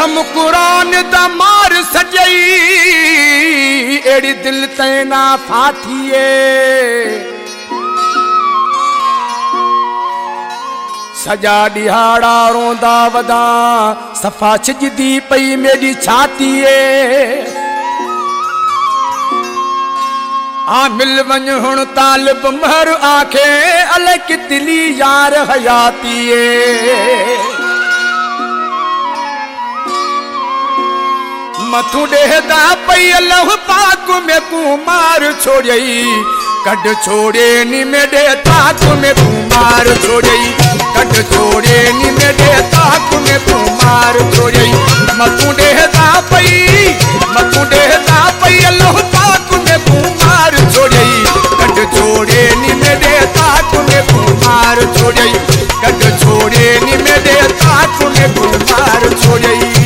कसम कुरान दा मार सजई एड़ी दिल तैना फाथिए सजा दिहाड़ा रोंदा वदा सफा छिजदी पई मेरी छातीए आ मिल वन हुण तालिब महर आखे अले कितली यार हयातीए मथू डेहदा पई अल्लाह पाक में कुमार छोड़ई कट छोड़े नी मेरे ताक में कुमार छोड़ई कट छोड़े नी मेरे ताक में कुमार छोड़ई मथू डेहदा पई अल्लाह पाक में कुमार छोड़ई कट छोड़े नी मेरे ताक में कुमार छोड़ई कट छोड़े नी मेरे ताक में कुमार छोड़ई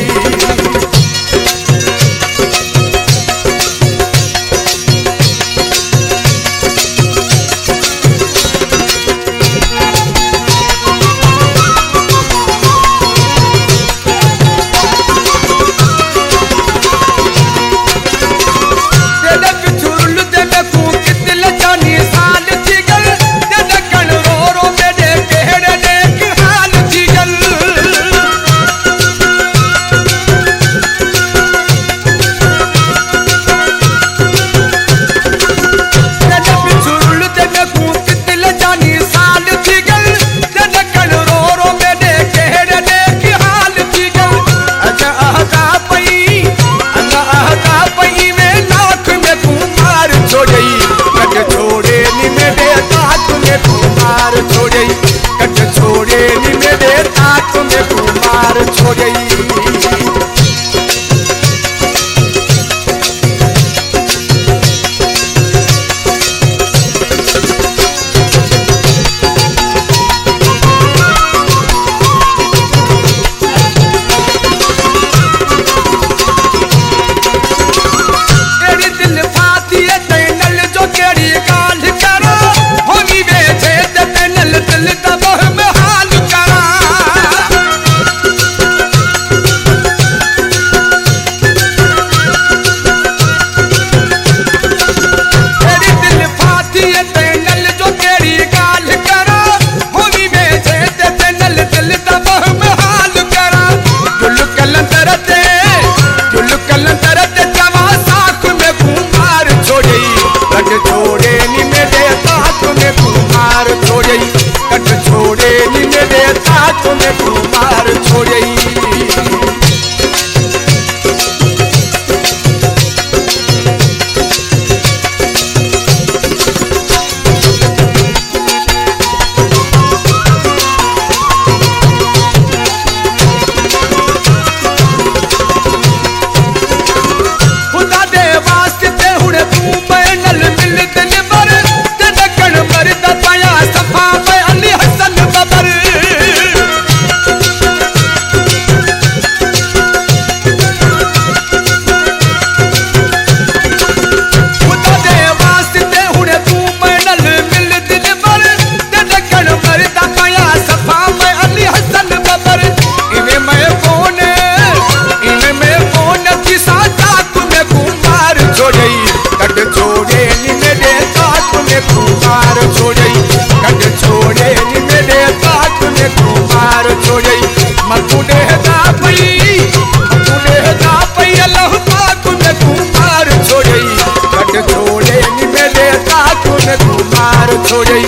छोड़े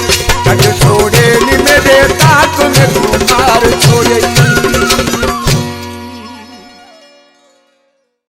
कट छोड़े नी मेरे ताक में कुमार छोड़े।